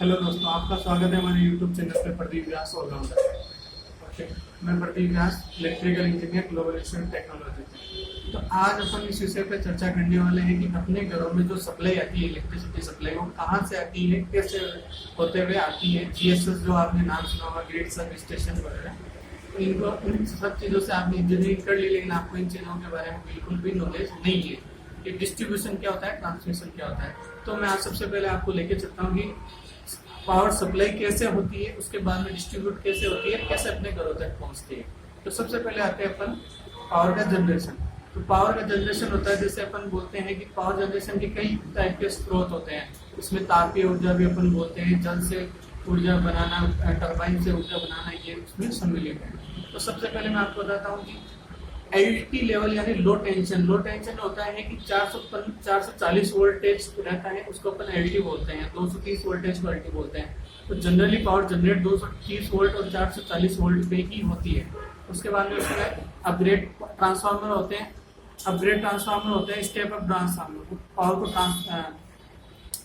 Hello दोस्तों, आपका स्वागत है हमारे यूट्यूब चैनल पे प्रदीप व्यास ऑलराउंडर। ओके, मैं Pradeep Vyas, electrical engineer, global institute technology. तो आज अपन इस विषय पे चर्चा करने वाले हैं कि अपने घरों में जो सप्लाई आती है, इलेक्ट्रिसिटी सप्लाई, वो कहाँ से आती है, कैसे होते हुए आती है। जीएसएस जो आपने नाम सुना होगा, ग्रिड सब स्टेशन वगैरह, तो इनको इन सब चीज़ों से आपने इंजीनियरिंग कर ली, लेकिन आपको इन चीज़ों के बारे में बिल्कुल भी नॉलेज नहीं है कि डिस्ट्रीब्यूशन क्या होता है, ट्रांसमिशन क्या होता है। तो मैं आज सबसे पहले आपको लेके चलता हूँ कि पावर सप्लाई कैसे होती है, उसके बाद में डिस्ट्रीब्यूट कैसे होती है, कैसे अपने घरों तक पहुंचती है। तो सबसे पहले आते हैं अपन पावर का जनरेशन। तो पावर का जनरेशन होता है, जैसे अपन बोलते हैं कि पावर जनरेशन के कई टाइप के स्रोत होते हैं। इसमें तापीय ऊर्जा भी अपन बोलते हैं, जल से ऊर्जा बनाना, टर्बाइन से ऊर्जा बनाना, ये उसमें सम्मिलित है। तो सबसे पहले मैं आपको बताता हूँ कि एलटी लेवल यानी लो टेंशन होता है कि 440 वोल्टेज रहता है, उसको अपन एलटी बोलते हैं। 230 वोल्टेज को एलटी बोलते हैं। तो जनरली पावर जनरेट 230 वोल्ट और 440 वोल्ट पे ही होती है। उसके बाद में उसमें अपग्रेड ट्रांसफार्मर होते हैं, स्टेप अप ट्रांसफार्मर। पावर को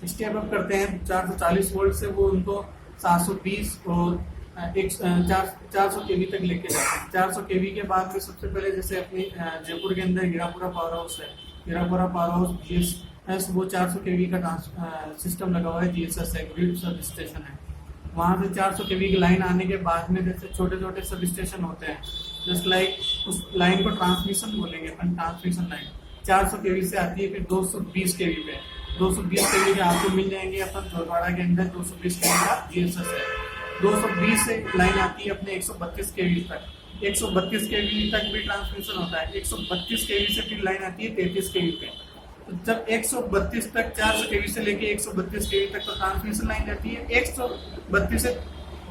स्टेप अप करते हैं 440 वोल्ट से, वो उनको 720 और 400 केवी तक लेके जाते हैं। 400 केवी के बाद में सबसे पहले जैसे अपने जयपुर के अंदर हीरापुरा पावर हाउस है, हीरापुरा पावर हाउस जीएसएस, वो 400 केवी का सिस्टम लगा हुआ है। जीएसएस है, ग्रिड सब स्टेशन है। वहाँ से 400 केवी की लाइन आने के बाद में जैसे छोटे छोटे सब स्टेशन होते हैं, जस्ट लाइक उस लाइन को ट्रांसमिशन बोलेंगे अपन। ट्रांसमिशन लाइन 400 केवी से आती है, फिर 220 केवी पे 220 केवी के आपको मिल जाएंगे अपन जोरवाड़ा के अंदर। 220 केवी का जीएसएस है। 220 से लाइन आती है अपने 132 केवी तक। 132 केवी तक भी ट्रांसमिशन होता है। 132 केवी से फिर लाइन आती है 33 केवी पे। तो जब 132 तक 400 केवी से लेके 132 केवी तक तो ट्रांसमिशन लाइन रहती है। 132 से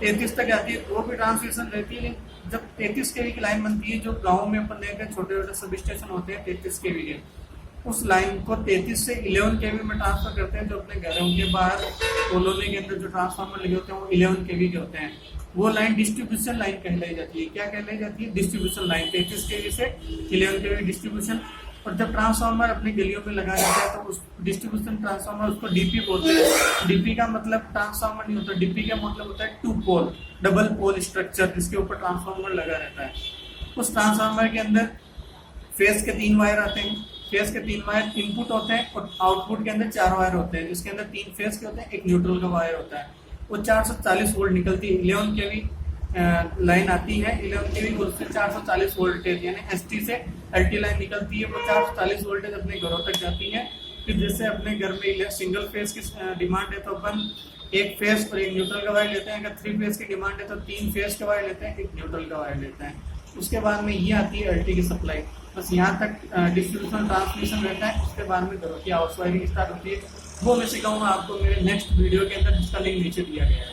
33 तक आती है, वो भी ट्रांसमिशन रहती है। लेकिन जब 33 केवी की लाइन बनती है, जो गाँव में अपन देखते हैं छोटे छोटे सब स्टेशन होते हैं 33 केवी के, उस लाइन को 33 से 11 केवी में ट्रांसफर करते हैं। जो अपने घरों के बाहर कॉलोनी के अंदर जो ट्रांसफार्मर लगे होते हैं वो 11 केवी के होते हैं। वो लाइन डिस्ट्रीब्यूशन लाइन कहलाई जाती है। क्या कहलाई जाती है? Distribution line. 33 केवी से 11 केवी डिस्ट्रीब्यूशन। और जब ट्रांसफार्मर अपनी गलियों में लगाया जाता है तो उस डिस्ट्रीब्यूशन ट्रांसफार्मर, उसको डीपी बोलते हैं। डीपी का मतलब ट्रांसफार्मर नहीं होता, डीपी का मतलब होता है two pole, double pole structure, जिसके ऊपर ट्रांसफार्मर लगा रहता है। उस ट्रांसफार्मर के अंदर फेस के 3 वायर आते हैं। फेस के 3 वायर इनपुट होते हैं और आउटपुट के अंदर 4 वायर होते हैं, जिसके अंदर 3 फेस के होते हैं, एक न्यूट्रल का वायर होता है। वो 440 वोल्ट निकलती है। 11 केवी लाइन आती है। 11 केवी उससे 440 वोल्टेज यानी एसटी से एलटी लाइन निकलती है। वो 440 वोल्टेज अपने घरों तक जाती है। फिर जैसे अपने घर में सिंगल फेस की डिमांड है तो अपन एक फेस और एक न्यूट्रल का वायर लेते हैं। अगर 3 फेस की डिमांड है तो 3 फेस का वायर लेते हैं, एक न्यूट्रल का वायर लेते हैं। उसके बाद में ये आती है एलटी की सप्लाई। बस यहाँ तक डिस्ट्रीब्यूशन ट्रांसमिशन रहता है। उसके बाद में घरों की हाउस वायरिंग स्टार्ट होती है। वो मैं सिखाऊंगा आपको मेरे नेक्स्ट वीडियो के अंदर, जिसका लिंक नीचे दिया गया है।